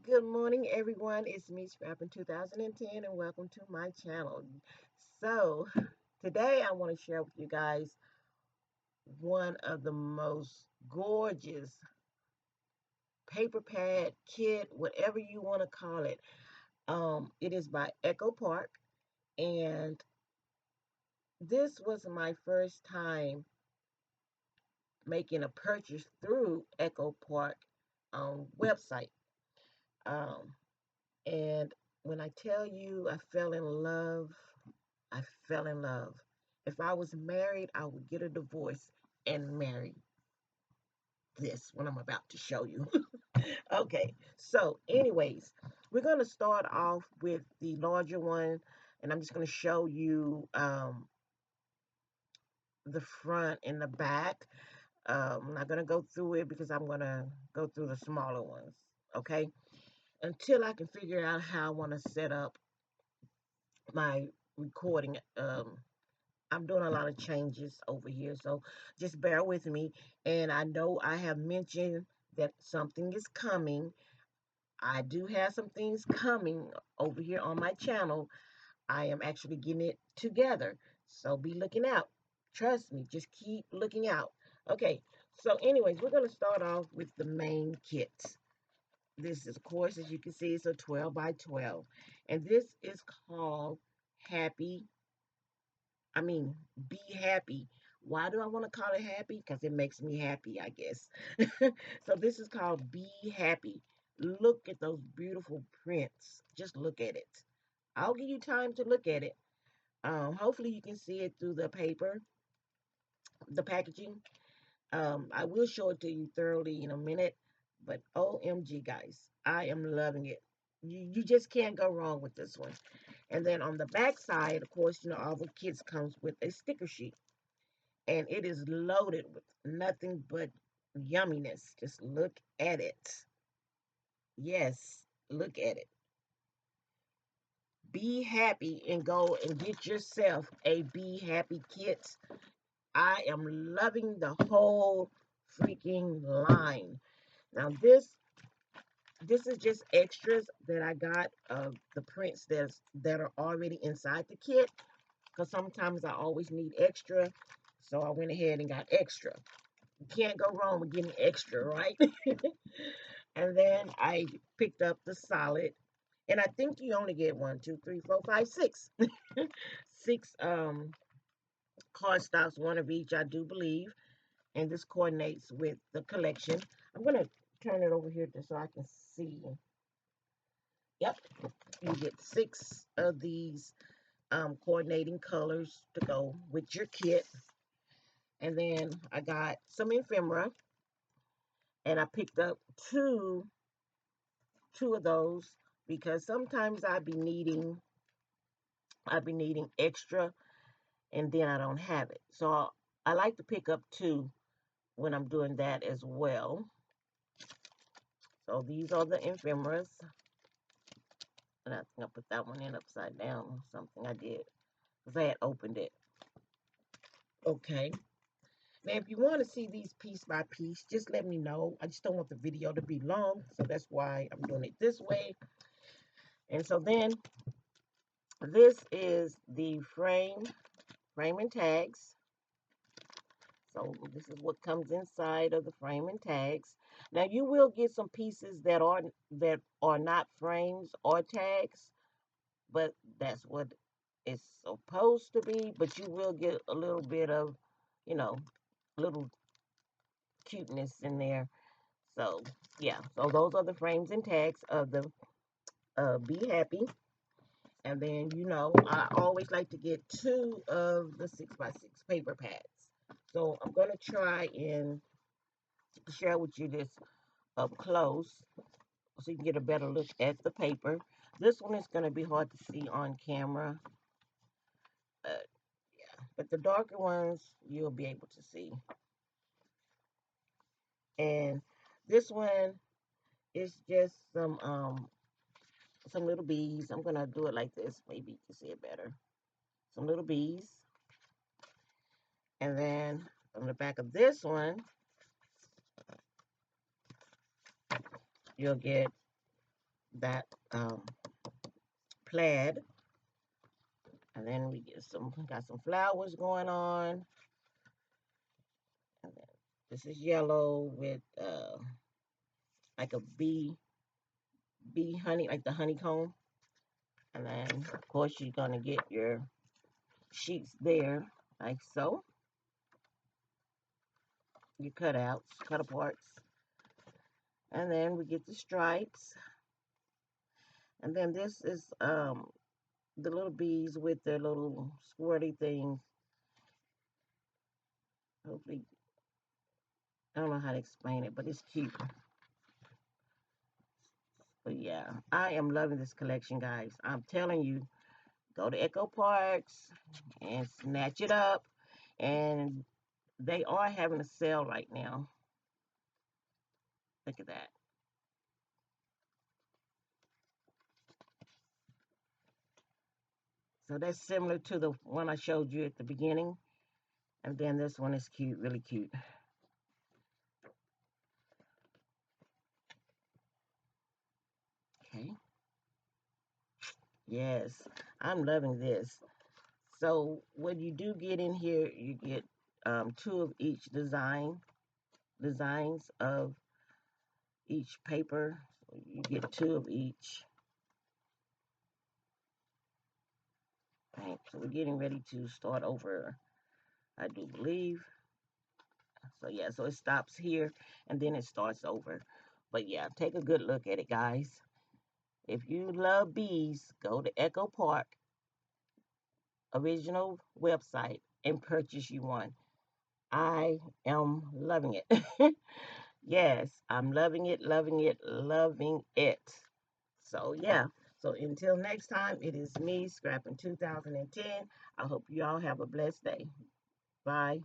Good morning, everyone. It's me, Scrap in 2010, and welcome to my channel. So, today I want to share with you guys one of the most gorgeous paper pad kit, whatever you want to call it. It is by Echo Park, and this was my first time making a purchase through Echo Park website. Um, and when I tell you I fell in love, I fell in love. If I was married, I would get a divorce and marry this one I'm about to show you. Okay, so, anyways, we're going to start off with the larger one, and I'm just going to show you the front and the back. I'm not going to go through it because I'm going to go through the smaller ones, okay? Until I can figure out how I want to set up my recording. I'm doing a lot of changes over here, so just bear with me. And I know I have mentioned that something is coming. I do have some things coming over here on my channel. I am actually getting it together, so be looking out. Trust me, just keep looking out. Okay, so anyways, we're going to start off with the main kit. This is, of course, as you can see, it's a 12 by 12. And this is called Happy I mean, Be Happy. Why do I want to call it happy? Because it makes me happy, I guess. So this is called Be Happy. Look at those beautiful prints. Just look at it. I'll give you time to look at it. Hopefully you can see it through the paper, the packaging. I will show it to you thoroughly in a minute. But OMG, guys, I am loving it. You just can't go wrong with this one. And then on the back side, of course, all the kits comes with a sticker sheet, and it is loaded with nothing but yumminess. Just look at it. Yes, look at it. Be happy and go and get yourself a Be Happy kit. I am loving the whole freaking line. Now this is just extras that I got of the prints that are already inside the kit, because sometimes I always need extra, so I went ahead and got extra. You can't go wrong with getting extra, right? And then I picked up the solid. And I think you only get one, two, three, four, five, six. Six card stocks, one of each, I do believe. And this coordinates with the collection. I'm gonna turn it over here so I can see. Yep, you get six of these coordinating colors to go with your kit. And then I got some ephemera, and I picked up two of those because sometimes I'd be needing extra, and then I don't have it. So I like to pick up two when I'm doing that as well. So these are the ephemeras. And I think I put that one in upside down. Something I did because I had opened it. Okay. Now, if you want to see these piece by piece, just let me know. I just don't want the video to be long, so that's why I'm doing it this way. And so then this is the frame and tags. So this is what comes inside of the frame and tags. Now you will get some pieces that are not frames or tags, but that's what it's supposed to be. But you will get a little bit of, you know, little cuteness in there. So yeah, so those are the frames and tags of the Be Happy. And then, I always like to get two of the 6x6 paper pads. So I'm going to try and share with you this up close so you can get a better look at the paper. This one is going to be hard to see on camera. Yeah, but the darker ones you'll be able to see. And this one is just some little bees. I'm going to do it like this. Maybe you can see it better. Some little bees. And then on the back of this one, you'll get that plaid. And then we got some flowers going on. And then this is yellow with like a bee honey, like the honeycomb. And then of course you're gonna get your sheets there, like so. Your cutouts, cut aparts. And then we get the stripes. And then this is the little bees with their little squirty things. Hopefully, I don't know how to explain it, but it's cute. But yeah, I am loving this collection, guys. I'm telling you, go to Echo Parks and snatch it up. And they are having a sale right now. Look at that. So that's similar to the one I showed you at the beginning. And then this one is cute, really cute. Okay. Yes, I'm loving this. So what you do get in here, you get two of each designs of each paper. So you get two of each. Right, so we're getting ready to start over, I do believe. So yeah, so it stops here and then it starts over. But yeah, take a good look at it, guys. If you love bees, go to Echo Park original website and purchase you one. I am loving it. Yes, I'm loving it, loving it, loving it. So, yeah. So, until next time, it is me, Scrapping 2010. I hope you all have a blessed day. Bye.